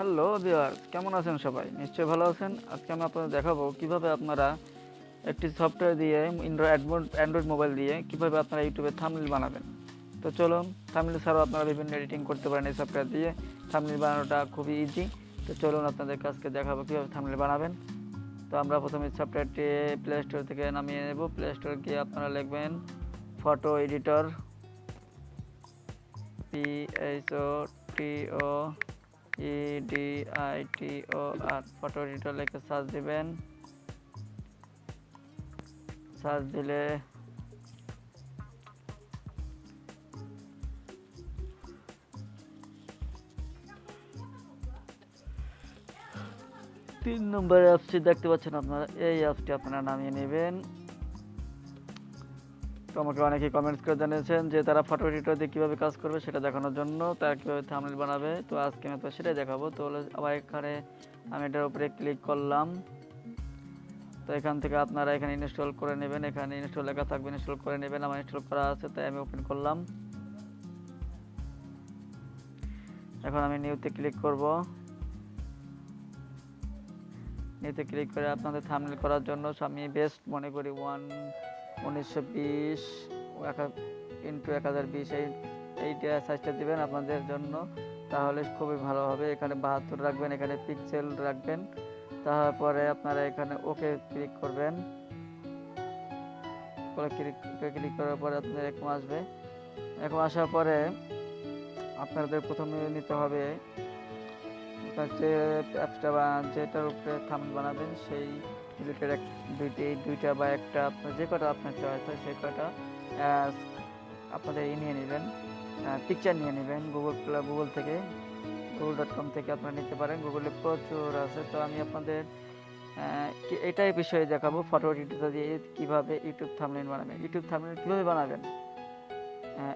Hello viewers, কেমন আছেন সবাই? নিশ্চয়ই ভালো আছেন। আজকে আমি আপনাদের দেখাবো কিভাবে আপনারা একটি সফটওয়্যার দিয়ে অ্যান্ড্রয়েড মোবাইল দিয়ে কিভাবে আপনারা ইউটিউবে থাম্বনেল বানাবেন। তো চলুন, থাম্বনেল ছাড়াও আপনারা বিভিন্ন এডিটিং করতে পারেন এই সফটওয়্যার দিয়ে। থাম্বনেল বানানোটা খুবই ইজি। তো চলুন আপনাদেরকে আজকে দেখাবো কিভাবে থাম্বনেল বানাবেন। তো আমরা প্রথমে সফটওয়্যারটি প্লে স্টোর থেকে নামিয়ে নেব। প্লে স্টোর গিয়ে আপনারা লিখবেন photo editor, PHOTOEDITOR, photo editor লিখে সার্চ দিবেন। সার্চ দিলে তিন নম্বর অ্যাপসটি দেখতে পাচ্ছেন আপনারা, এই অ্যাপসটি আপনারা নামিয়ে নেবেন। তো আমাকে অনেকে কমেন্টস করে জানিয়েছেন যে তারা ফটো এডিটর দিয়ে কীভাবে কাজ করবে সেটা দেখানোর জন্য, তারা কীভাবে থাম্বনেল বানাবে। তো আজকে আমি তো সেটাই দেখাবো। তো আবার এখানে আমি এটার উপরে ক্লিক করলাম। তো এখান থেকে আপনারা এখানে ইনস্টল করে নেবেন। এখানে ইনস্টল লেখা থাকবে, ইনস্টল করে নেবেন। আমার ইনস্টল করা আছে তাই আমি ওপেন করলাম। এখন আমি নিউতে ক্লিক করব। নিউতে ক্লিক করে আপনাদের থাম্বনেল করার জন্য আমি বেস্ট মনে করি 1920 ইন্টু 1020 এইটা সাইজটা দিবেন আপনাদের জন্য, তাহলে খুবই ভালো হবে। এখানে 72 রাখবেন, এখানে পিক্সেল রাখবেন। তারপরে আপনারা এখানে ওকে ক্লিক করবেন। ক্লিক করার পরে আপনাদের এরকম আসবে। এরকম আসার পরে আপনাদের প্রথমে নিতে হবে যে অ্যাপসটা বা যেটার উপরে থাম্বনেল বানাবেন সেই রিলেটেড দুইটা বা একটা আপনার যে কটা আপনার চয়েস হয় সেই কটা আপনাদের নিয়ে নেবেন, পিকচার নিয়ে নেবেন গুগল থেকে, google.com থেকে আপনারা নিতে পারেন। গুগলে প্রচুর আছে। তো আমি আপনাদের এটাই বিষয়ে দেখাবো ফটো এডিটর দিয়ে কীভাবে ইউটিউব থাম্বনেল বানাবেন। ইউটিউব থাম্বনেল কীভাবে বানাবেন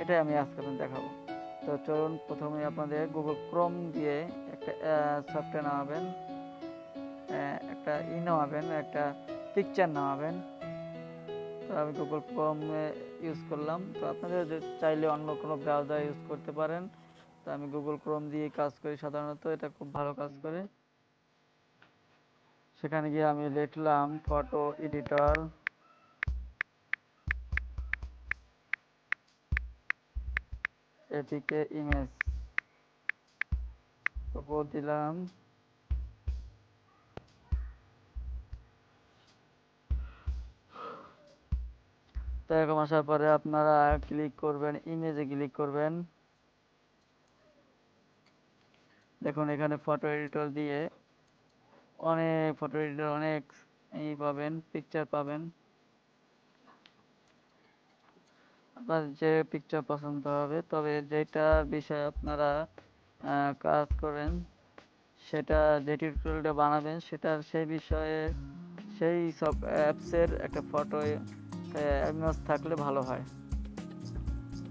এটাই আমি আজকে আপনাদের দেখাবো। তো চলুন, প্রথমে আপনাদের গুগল ক্রোম দিয়ে একটা সফটওয়্যার নামাবেন, একটা নামাবেন, একটা পিকচার নামাবেন। তো আমি গুগল ক্রোম ইউজ করলাম। তো আপনাদের চাইলে অন্য কোনো ব্রাউজার ইউজ করতে পারেন। তো আমি গুগল ক্রোম দিয়ে কাজ করি সাধারণত, এটা খুব ভালো কাজ করে। সেখানে গিয়ে আমি লিখলাম ফটো এডিটর, এপিকে ইমেজ, তো দিলাম। তো এরকম আসার পরে আপনারা ক্লিক করবেন, ইমেজে ক্লিক করবেন। দেখুন এখানে ফটো এডিটর দিয়ে অনেক পাবেন, পিকচার পাবেন। আপনার যে পিকচার পছন্দ হবে, তবে যেটা বিষয়ে আপনারা কাজ করেন সেটা, যে টিউটোরিয়ালটা বানাবেন সেটার সেই বিষয়ে সেই সব অ্যাপসের একটা ফটো ইমেজ থাকলে ভালো হয়।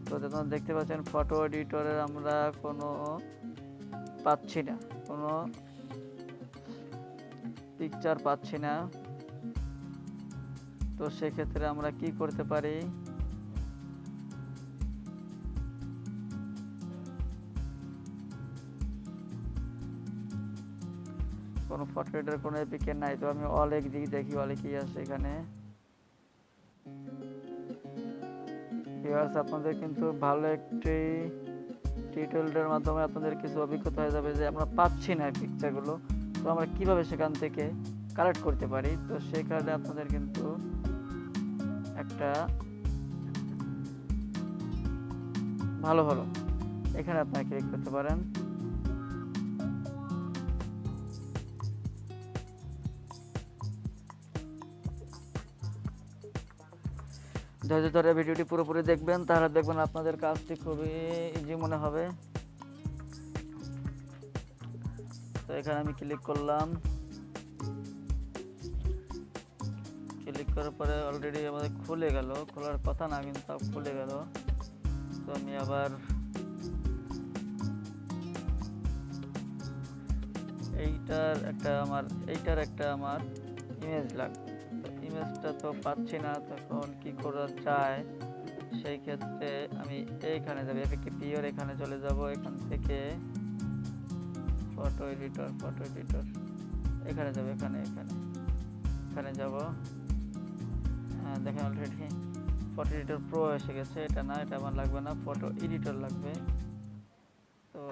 তো যেমন দেখতে পাচ্ছেন ফটো এডিটরের আমরা কোনো পাচ্ছি না, কোনো পিকচার পাচ্ছি না। তো সেক্ষেত্রে আমরা কি করতে পারি, কোনো ফটো এডিটর কোনো এপিকে নাই। তো আমি অলেক দিকে দেখি, অলে কি আছে এখানে। ভিউয়ার্স, আপনাদের কিন্তু ভালো একটি টিউটোরিয়ালের মাধ্যমে আপনাদের কিছু অভিজ্ঞতা হয়ে যাবে যে আমরা পাচ্ছি না পিকচারগুলো, তো আমরা কিভাবে সেখান থেকে কালেক্ট করতে পারি। তো সেই কারণে আপনাদের কিন্তু একটা ভালো এখানে আপনারা ক্লিক করতে পারেন। ধৈর্য ধরে ভিডিওটি পুরোপুরি দেখবেন, তাহলে দেখবেন আপনাদের কাজটি খুবই ইজি মনে হবে। তো এখানে আমি ক্লিক করলাম। ক্লিক করার পরে অলরেডি আমাদের খুলে গেল, খোলার কথা না কিন্তু তাও খুলে গেল। তো আমি আবার এইটার একটা আমার ইমেজ লাগবে। তো ইমেজটা তো পাচ্ছি না, তখন কি করা যায়। সেই ক্ষেত্রে আমি এইখানে যাবো, এফেক্টিভ পিওর, এখানে চলে যাব। এখান থেকে ফটো এডিটর এখানে যাবে, এখানে এখানে এখানে যাব। দেখেন অলরেডি ফটো এডিটর প্রো এসে গেছে। এটা না, এটা আমার লাগবে না, ফটো এডিটর লাগবে। তো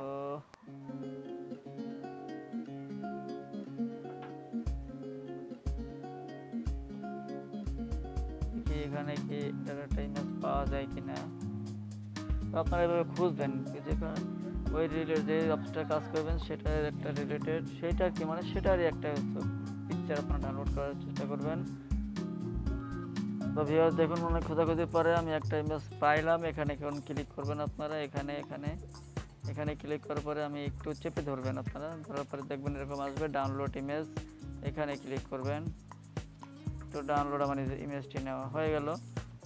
দেখি এখানে কি একটা ইমেজ পাওয়া যায় কিনা। তো আপনারা এভাবে খুঁজবেন যে ওই রিলেটেড যে অ্যাপসটা কাজ করবেন সেটার একটা রিলেটেড, সেটা কি মানে সেটারই একটা পিকচার আপনারা ডাউনলোড করার চেষ্টা করবেন। তো ভিউয়ার্স দেখুন, অনেক খোঁজাখুঁজির পরে আমি একটা ইমেজ পাইলাম। এখানে এখন ক্লিক করবেন আপনারা, এখানে এখানে এখানে ক্লিক করার পরে আমি একটু চেপে ধরবেন আপনারা, ধরার পরে দেখবেন এরকম আসবে ডাউনলোড ইমেজ। এখানে ক্লিক করবেন, তো ডাউনলোড আমার ইমেজটি নেওয়া হয়ে গেল।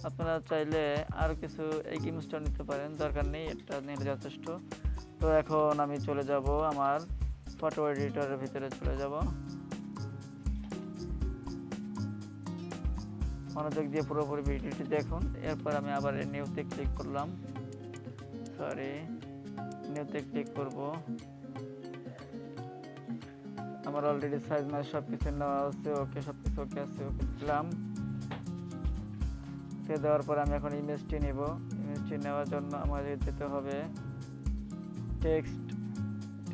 আপনারা চাইলে আর কিছু এই ইমেজটা নিতে পারেন, দরকার নেই, এটা নিলে যথেষ্ট। তো এখন আমি চলে যাব আমার ফটো এডিটরের ভিতরে চলে যাব। মনোযোগ দিয়ে পুরোপুরি ভিডিওটি দেখুন। এরপর আমি আবার নিউতে ক্লিক করলাম, নিউতে ক্লিক করব। আমার অলরেডি সাইজ মাইজ সব কিছু নেওয়া আছে, ওকে সব কিছু ওকে আছে, ওকে দিলাম। দেওয়ার পর আমি এখন ইমেজটি নেব। ইমেজটি নেওয়ার জন্য আমাদের যেতে হবে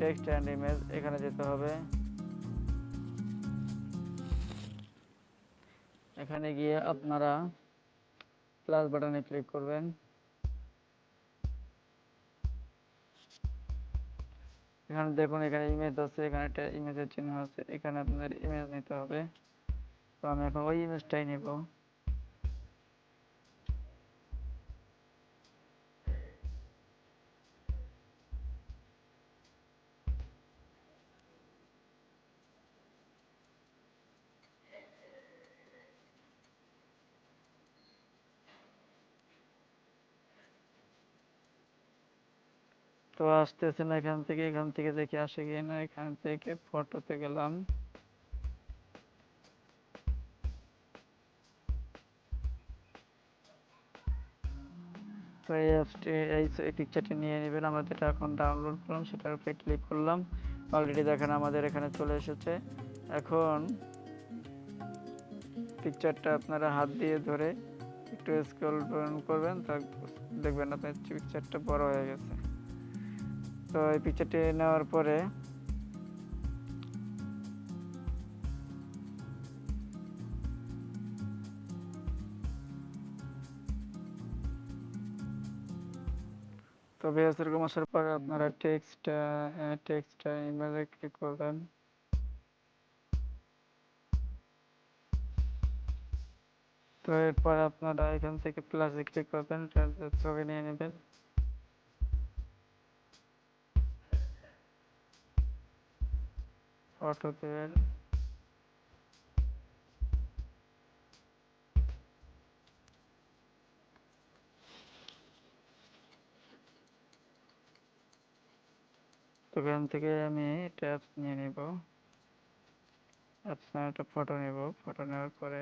টেক্সট অ্যান্ড ইমেজ, এখানে যেতে হবে। এখানে গিয়ে আপনারা প্লাস বাটনে ক্লিক করবেন। এখানে দেখুন, এখানে ইমেজ আছে, এখানে একটা ইমেজের চিহ্ন আছে, এখানে আপনাদের ইমেজ নিতে হবে। তো আমি এখন ওই ইমেজটাই নেব। তো আসতেছে না এখান থেকে দেখে আসে কি না। এখান থেকে ফটোতে গেলাম, তো এই অ্যাপসটি এই পিকচারটি নিয়ে নেবেন। আমরা যেটা এখন ডাউনলোড করলাম সেটার উপরে ক্লিক করলাম। অলরেডি দেখেন আমাদের এখানে চলে এসেছে। এখন পিকচারটা আপনারা হাত দিয়ে ধরে একটু স্ক্রল করবেন, তা দেখবেন আপনার পিকচারটা বড় হয়ে গেছে। তো এই পিকচারটি নেওয়ার পরে তো ভিউয়ার্স এরকম আসার পরে আপনারা টেক্সট ইমেজে ক্লিক করবেন। তো এরপর আপনারা এখান থেকে প্লাসে ক্লিক করবেন, ছবি নিয়ে নেবেন। ফটোতে তো এখান থেকে আমি ট্যাব নিয়ে নেব, আপনার একটা ফটো নেব। ফটো নেওয়ার পরে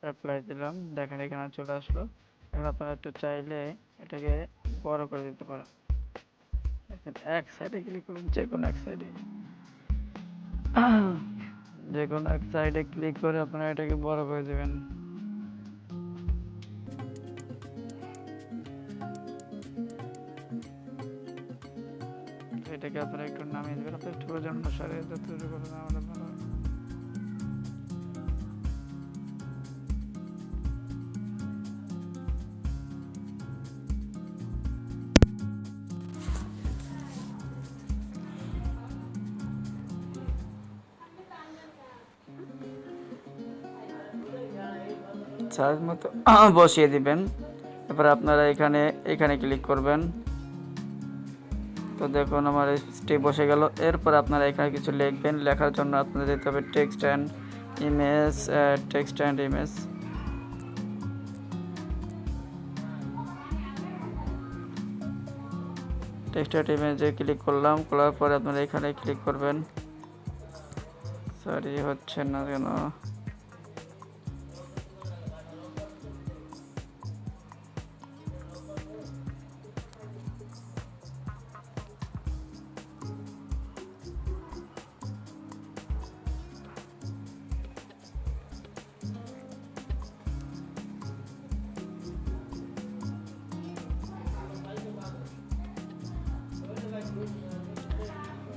অ্যাপ্লাই দিলাম, দেখেন এখানে চলে আসলো। এখন আপনারা একটু চাইলে এটাকে বড় করে দিতে পারেন। এক সাইডে ক্লিক করুন, যে কোনো এক সাইডে ক্লিক করে আপনারা এটাকে বড় করে দেবেন। এটাকে আপনারা একটু নামিয়ে দেবেন, আপনার একটু প্রয়োজন অনুসারে যতটুকু নামালে ভালো হয়। সাইজ মতো বসিয়ে দিবেন। তারপরে আপনারা এখানে ক্লিক করবেন। তো দেখুন আমার স্টেপ বসে গেল। এরপর আপনারা এখানে কিছু লিখবেন। লেখার জন্য আপনাদের দিতে হবে text and image. Text and ইমেজে ক্লিক করলাম, করার পরে আপনারা এখানে ক্লিক করবেন। সরি হচ্ছে না কেন।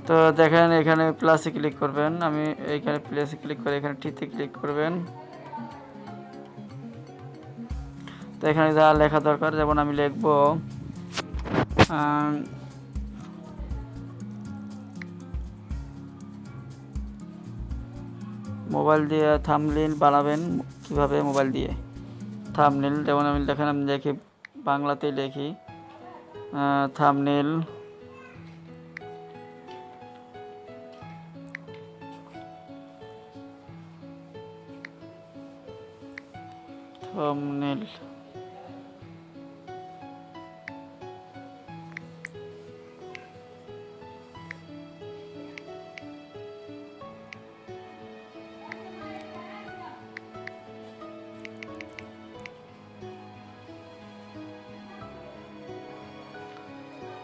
তো দেখেন এখানে প্লাসে ক্লিক করবেন, আমি এইখানে প্লাসে ক্লিক করে এখানে টিতে ক্লিক করবেন। তো এখানে যা লেখা দরকার, যেমন আমি লিখব মোবাইল দিয়ে থাম্বনেইল বানাবেন কিভাবে, মোবাইল দিয়ে থাম্বনেইল, যেমন আমি দেখেন আমি লিখি বাংলাতেই লিখি থাম্বনেইল, থাম্বনেইল।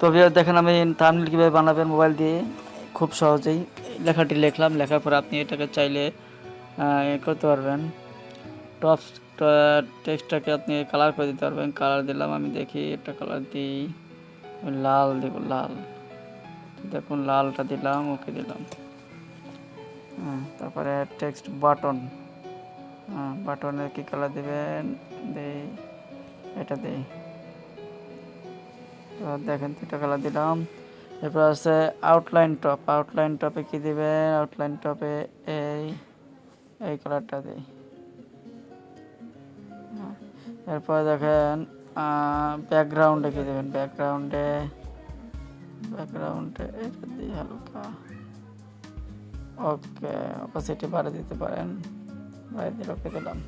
তো ভিউয়ার দেখেন আমি থাম্বনেইল কীভাবে বানাবেন মোবাইল দিয়ে, খুব সহজেই লেখাটি লিখলাম, লেখার পর আপনি এটাকে চাইলে করতে পারবেন, টপ টেক্সটটাকে আপনি কালার করে দিতে পারবেন। কালার দিলাম, আমি দেখি একটা কালার দিই, লাল দেব, লাল, দেখুন লালটা দিলাম, ওকে দিলাম। তারপরে টেক্সট বাটন, বাটনে কি কালার দিবেন, দেই এটা দেই, তো দেখেন 3টা কালার দিলাম। এরপর আছে আউটলাইন টপ, আউটলাইন টপে কি দিবেন, আউটলাইন টপে এই কালারটা দিই। এরপর দেখেন ব্যাকগ্রাউন্ডে কি দেবেন, ব্যাকগ্রাউন্ডে এটা দিই হালকা, ওকে, অপাসিটি বাড়িয়ে দিতে পারেন, বাড়িয়ে দিয়ে ওকে দিলাম।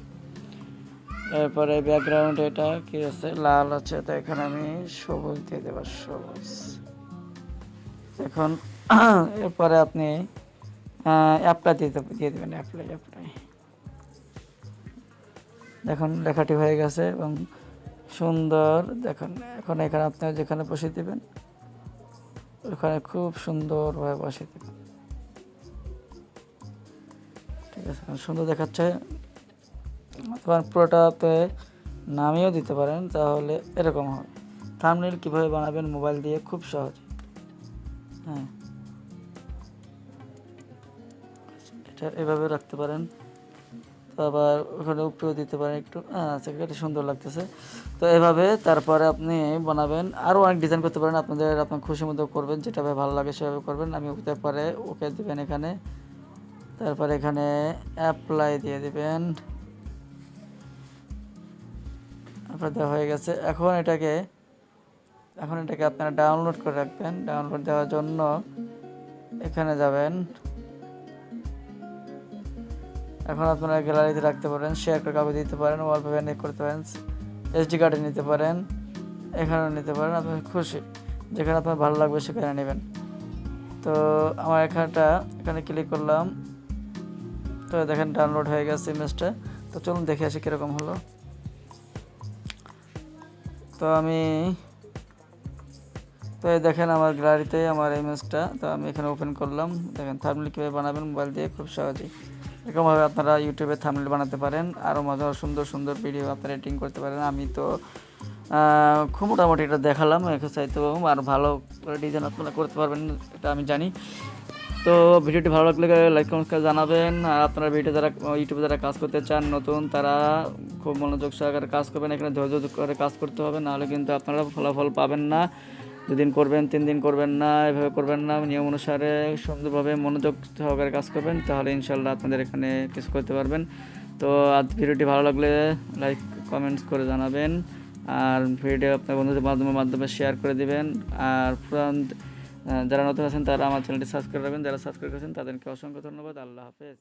এরপরে ব্যাকগ্রাউন্ডে এটা কি আছে, লাল আছে, তো এখানে আমি সবুজ দিয়ে দেবো, সবুজ। এখন এরপরে আপনি অ্যাপ্লাই দিয়ে দেবেন, অ্যাপ্লাই। দেখুন লেখাটি হয়ে গেছে এবং সুন্দর, দেখুন এখন এখানে আপনি যেখানে বসিয়ে দেবেন ওখানে খুব সুন্দরভাবে বসিয়ে দেবেন, ঠিক আছে, সুন্দর দেখাচ্ছে। তোমার পুরোটাতে নামিয়েও দিতে পারেন, তাহলে এরকম হবে। থাম্বনেইল কীভাবে বানাবেন মোবাইল দিয়ে, খুব সহজ। এটা এভাবে রাখতে পারেন, তো আবার ওখানে উপরেও দিতে পারেন একটু, এটা সুন্দর লাগতেছে। তো এভাবে তারপরে আপনি বানাবেন, আরও অনেক ডিজাইন করতে পারেন, আপনার খুশি মতো করবেন, যেটাভাবে ভালো লাগে সেভাবে করবেন। আমি তারপরে ওকে দেবেন এখানে, তারপরে এখানে অ্যাপ্লাই দিয়ে দেবেন, আপনার দেওয়া হয়ে গেছে। এখন এটাকে আপনারা ডাউনলোড করে রাখবেন। ডাউনলোড দেওয়ার জন্য এখানে যাবেন, এখন আপনারা গ্যালারিতে রাখতে পারেন, শেয়ার করে কাউকে দিতে পারেন, ওয়ালপেপার নিয়ে করতে পারেন, SD কার্ডে নিতে পারেন, এখানেও নিতে পারেন, আপনার খুশি, যেখানে আপনার ভালো লাগবে সেখানে নেবেন। তো আমার এখানে ক্লিক করলাম, তো দেখেন ডাউনলোড হয়ে গেছে ইমেজটা। তো চলুন দেখে আসি কীরকম হলো। তো দেখেন আমার গ্যালারিতে আমার ইমেজটা, তো আমি এখানে ওপেন করলাম। দেখেন থাম্বনেইল কীভাবে বানাবেন মোবাইল দিয়ে, খুব সহজেই। এরকমভাবে আপনারা ইউটিউবে থাম্বনেইল বানাতে পারেন, আরও মজার সুন্দর ভিডিও আপনারা এডিটিং করতে পারেন। আমি তো খুব মোটামুটি এটা দেখালাম, চাইতে আর ভালো ডিজাইন আপনারা করতে পারবেন, এটা আমি জানি। তো ভিডিওটি ভালো লাগলে লাইক কমেন্ট করে জানাবেন। আর আপনারা ইউটিউবে যারা কাজ করতে চান নতুন, তারা খুব মনোযোগ সহকারে কাজ করবেন, এখানে ধৈর্য করে কাজ করতে হবে, নাহলে কিন্তু আপনারা ফলাফল পাবেন না। 2 দিন করবেন, 3 দিন করবেন না, এভাবে করবেন না। নিয়ম অনুসারে সুন্দরভাবে মনোযোগ সহকারে কাজ করবেন, তাহলে ইনশাল্লাহ আপনাদের এখানে কিছু করতে পারবেন। তো আজ ভিডিওটি ভালো লাগলে লাইক কমেন্টস করে জানাবেন, আর ভিডিও আপনার বন্ধুদের মাধ্যমে শেয়ার করে দিবেন। আর যারা নতুন আছেন তারা আমার চ্যানেলটি সাবস্ক্রাইব করবেন, যারা সাবস্ক্রাইব করেছেন তাদেরকে অসংখ্য ধন্যবাদ। আল্লাহ হাফেজ।